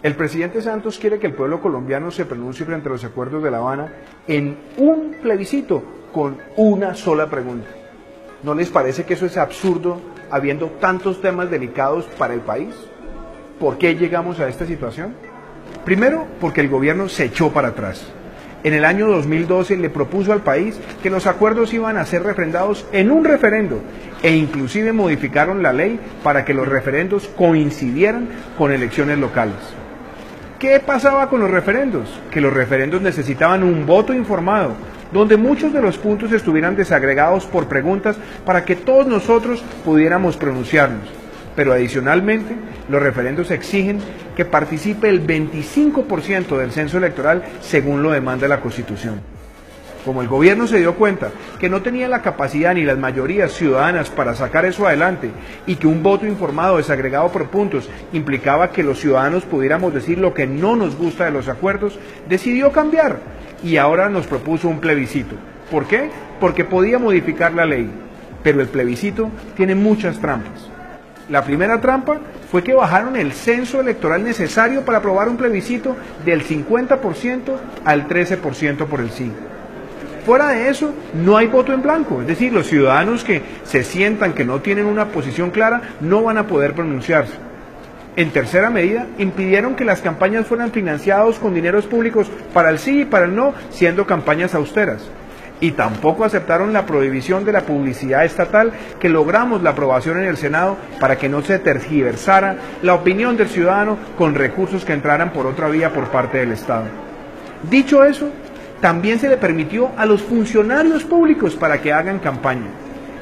El presidente Santos quiere que el pueblo colombiano se pronuncie frente a los acuerdos de La Habana en un plebiscito con una sola pregunta. ¿No les parece que eso es absurdo habiendo tantos temas delicados para el país? ¿Por qué llegamos a esta situación? Primero, porque el gobierno se echó para atrás. En el año 2012 le propuso al país que los acuerdos iban a ser refrendados en un referendo e inclusive modificaron la ley para que los referendos coincidieran con elecciones locales. ¿Qué pasaba con los referendos? Que los referendos necesitaban un voto informado, donde muchos de los puntos estuvieran desagregados por preguntas para que todos nosotros pudiéramos pronunciarnos. Pero adicionalmente, los referendos exigen que participe el 25% del censo electoral según lo demanda la Constitución. Como el gobierno se dio cuenta que no tenía la capacidad ni las mayorías ciudadanas para sacar eso adelante y que un voto informado desagregado por puntos implicaba que los ciudadanos pudiéramos decir lo que no nos gusta de los acuerdos, decidió cambiar y ahora nos propuso un plebiscito. ¿Por qué? Porque podía modificar la ley, pero el plebiscito tiene muchas trampas. La primera trampa fue que bajaron el censo electoral necesario para aprobar un plebiscito del 50% al 13% por el sí. Fuera de eso, no hay voto en blanco, es decir, los ciudadanos que se sientan que no tienen una posición clara no van a poder pronunciarse. En tercera medida, impidieron que las campañas fueran financiadas con dineros públicos para el sí y para el no, siendo campañas austeras. Y tampoco aceptaron la prohibición de la publicidad estatal que logramos la aprobación en el Senado para que no se tergiversara la opinión del ciudadano con recursos que entraran por otra vía por parte del Estado. Dicho eso, también se le permitió a los funcionarios públicos para que hagan campaña.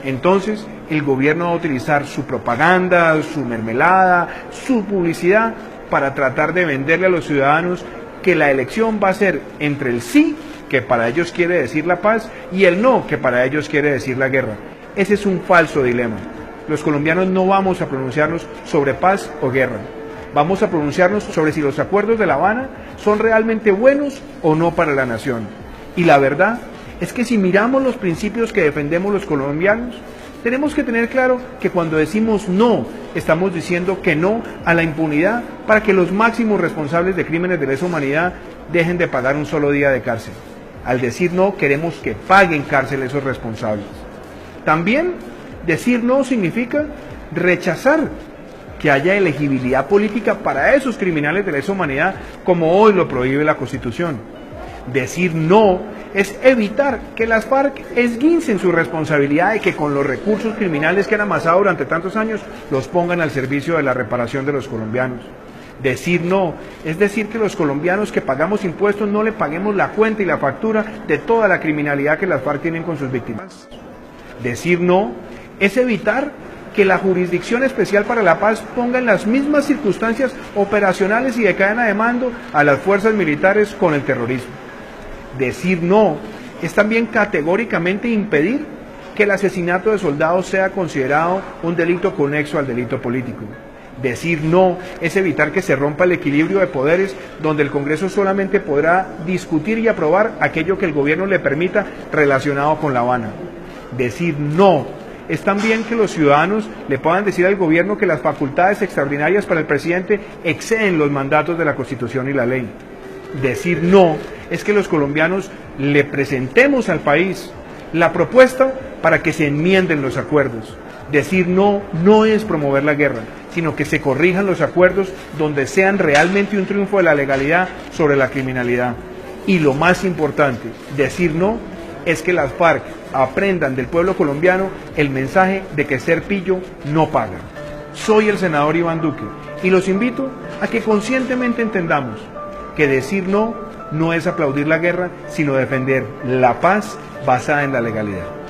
Entonces, el gobierno va a utilizar su propaganda, su mermelada, su publicidad para tratar de venderle a los ciudadanos que la elección va a ser entre el sí, que para ellos quiere decir la paz, y el no, que para ellos quiere decir la guerra. Ese es un falso dilema. Los colombianos no vamos a pronunciarnos sobre paz o guerra. Vamos a pronunciarnos sobre si los acuerdos de La Habana son realmente buenos o no para la nación. Y la verdad es que si miramos los principios que defendemos los colombianos, tenemos que tener claro que cuando decimos no, estamos diciendo que no a la impunidad para que los máximos responsables de crímenes de lesa humanidad dejen de pagar un solo día de cárcel. Al decir no, queremos que paguen cárcel esos responsables. También decir no significa rechazar que haya elegibilidad política para esos criminales de lesa humanidad, como hoy lo prohíbe la Constitución. Decir no es evitar que las FARC esguincen su responsabilidad y que con los recursos criminales que han amasado durante tantos años los pongan al servicio de la reparación de los colombianos. Decir no es decir que los colombianos que pagamos impuestos no le paguemos la cuenta y la factura de toda la criminalidad que las FARC tienen con sus víctimas. Decir no es evitar que la Jurisdicción Especial para la Paz ponga en las mismas circunstancias operacionales y de cadena de mando a las fuerzas militares con el terrorismo. Decir no es también categóricamente impedir que el asesinato de soldados sea considerado un delito conexo al delito político. Decir no es evitar que se rompa el equilibrio de poderes donde el Congreso solamente podrá discutir y aprobar aquello que el gobierno le permita relacionado con La Habana. Decir no es también que los ciudadanos le puedan decir al gobierno que las facultades extraordinarias para el presidente exceden los mandatos de la Constitución y la ley. Decir no es que los colombianos le presentemos al país la propuesta para que se enmienden los acuerdos. Decir no no es promover la guerra, sino que se corrijan los acuerdos donde sean realmente un triunfo de la legalidad sobre la criminalidad. Y lo más importante, decir no es que las FARC aprendan del pueblo colombiano el mensaje de que ser pillo no paga. Soy el senador Iván Duque y los invito a que conscientemente entendamos que decir no no es aplaudir la guerra, sino defender la paz basada en la legalidad.